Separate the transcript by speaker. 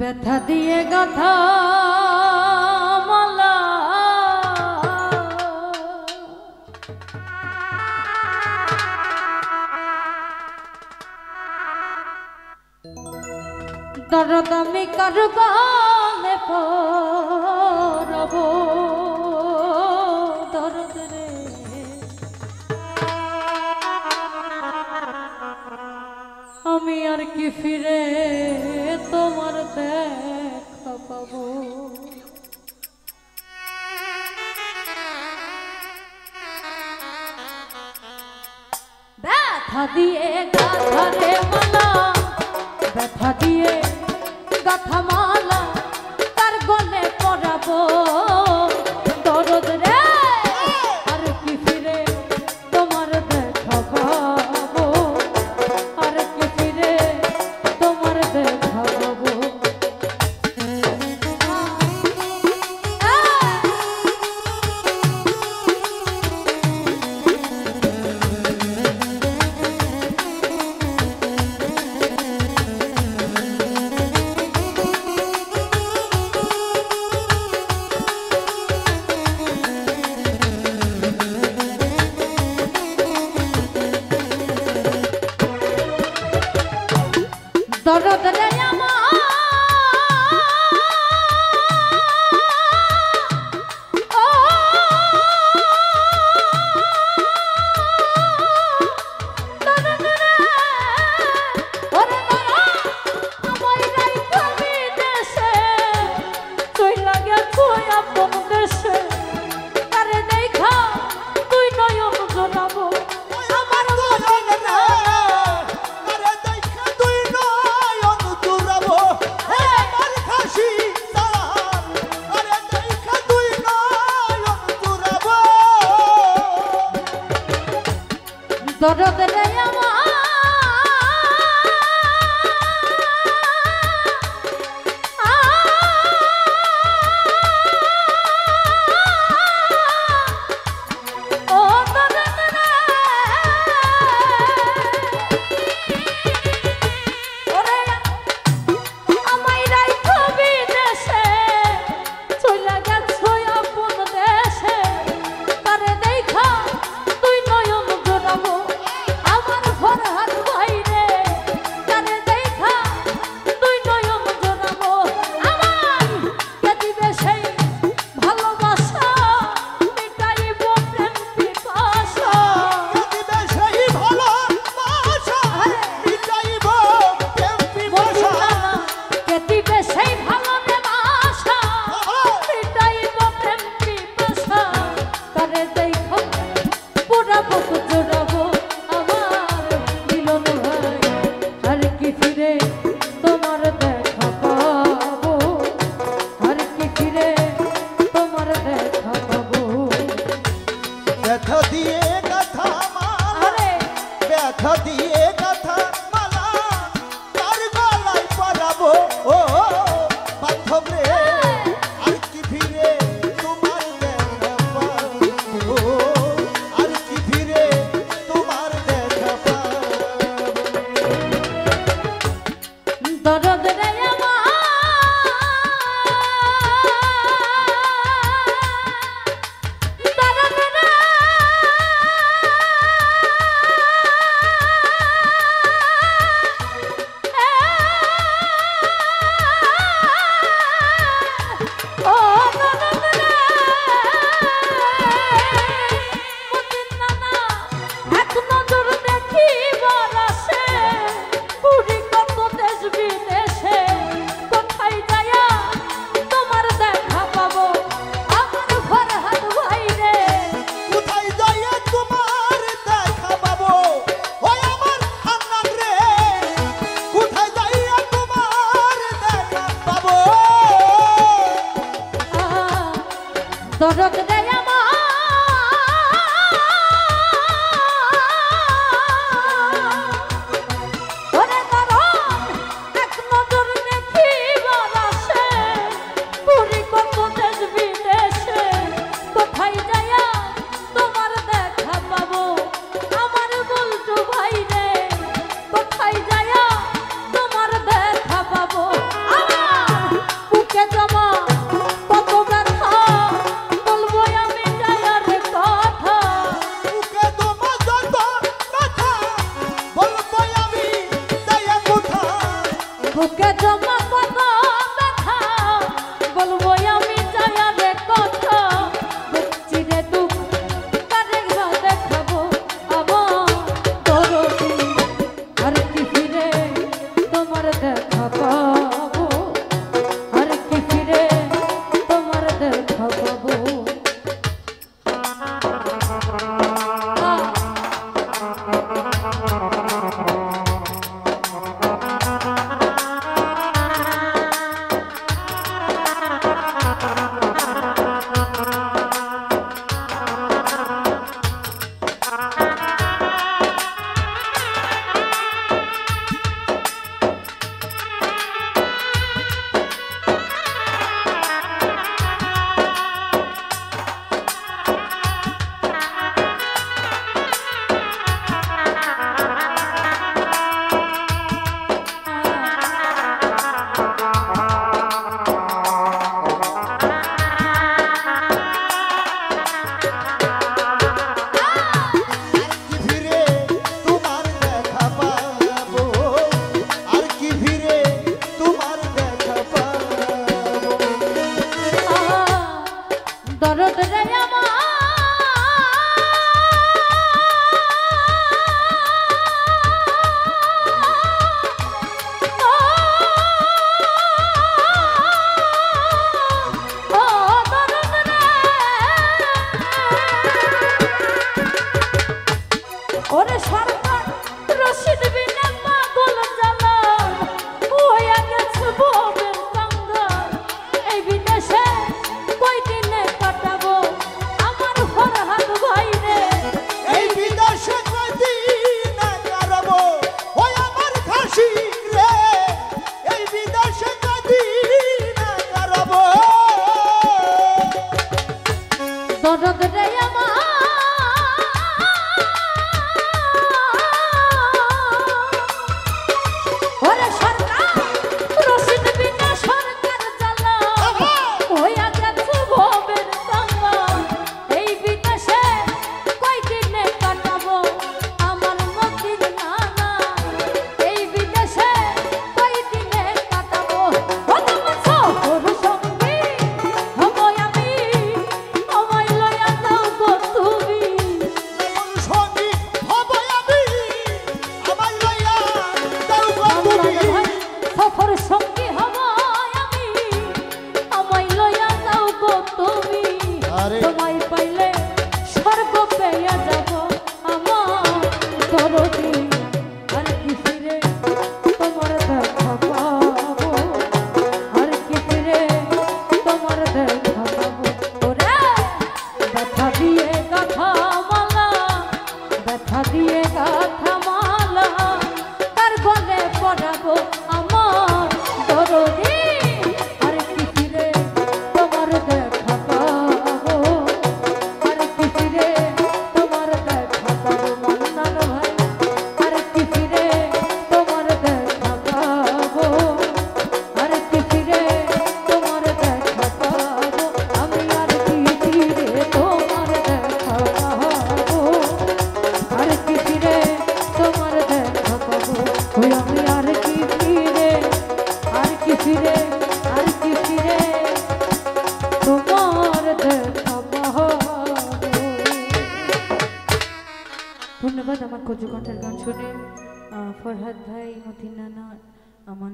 Speaker 1: ব্যথা দিয়ে গাথা মালা দরদ আমি কারো গালে পরব দরদ রে আমি আর কি ফিরে তোমার দেখা পাবো ব্যথা দিয়ে গাথা রে মালা ব্যথা দিয়ে গাথা মালা তার গলে পরাবো দরদ রে আর কি ফিরে তোমার দেখা পাবো আর কি ফিরে তোমার দেখা পাবো দরদ রে আমার ও দরদ রে ওরে আমায় রাইখা বিদেশে তুই লাগে তুই আপন দেশে আরে দেখা তুই নয়ন জোড়াবো আমার মনে না দরদ রে আমার ও দরদ রে ওরে আমায় রাইখা বিদেশে চইলা গেছো আপন দেশে তারে দেখা তুই নয়ন জোড়াবো আমার ফরহাদ ভাই রে তারে দেখা তুই নয়ন জোড়াবো আমার কে দিবে সেই ভালোবাসা মিটাইব প্রেম পিপাসা
Speaker 2: কে দিবে সেই ভালোবাসা মিটাইব প্রেম পিপাসা
Speaker 1: কে দিবে সেই ভালো নেবাসা মিটাইব প্রেম পিপাসা তারে দেখা পুরাবো জোড়াবো আমার মিলন ভাই আর কি ফিরে তোমার দেখা পাবো আর কি ফিরে তোমার দেখা পাবো
Speaker 2: ব্যথা দিয়ে গাথা মালা
Speaker 1: আরে
Speaker 2: ব্যথা দিয়ে গাথা মালা তার গলায় পরাবো ও বান্ধব রে আর কি ফিরে তোমার দেখা পাবো আর কি ফিরে তোমার দেখা পাবো
Speaker 1: দরদ রে আমার দরদ রে ও দরদ রে মতিন নানা এক নজর দেখিবার আসে পুরি কত দেশ বিদেশে কোথায় যায়া তোমার দেখা পাবো আমার ফরহাদ ভাই রে
Speaker 2: কোথায় যাইয়া তোমার দেখা পাবো ওই আমার হান্নান রে কোথায় যাইয়া তোমার দেখা পাবো
Speaker 1: দরদ রে আমার ওরে দরদ এক নজর দেখিবার আসে পুরি কত দেশ বিদেশে কোথায় যায়া তোমার দেখা পাবো আমার বলটু ভাই রে কোথায় যায়া তোমার দেখা পাবো আমার বুকে জমা কত ব্যথা বলবো আমি যায়া রে কথা বুক চিরে দুঃখ কারে দেখাবো আমার দরদি আর কি ফিরে তোমার দেখা পাবো আর কি ফিরে তোমার দেখা পাবো ওরে সরকার রশিদ বিনা পাগল জ্বালা হইয়া গেছে ববের কাঙ্গা এই বিদেশে কই দিনে কাটাবো আমার ফরহাদ ভাই রে
Speaker 2: এই বিদেশে কয়দিনে কাটাবো ওই আমার খাসি রে এই বিদেশে কয়দিনে কাটাবো
Speaker 1: দরদ রে আমার তোমায় পাইলে স্বর্গ পেয়ে যাব আমার দরদি আর কি ফিরে তোমার দেখা পাবো আর কি ফিরে তোমার দেখা পাবো ওরে ব্যথা দিয়ে গাথা মালা ব্যথা দিয়ে গাথা মালা তার গলে পড়াবো আমার দরদি আর কি ফিরে তোমার দেখা ধন্যবাদ আমার কচু কণ্ঠের গান শুনে ফরহাদ ভাই মতিন নানা আমার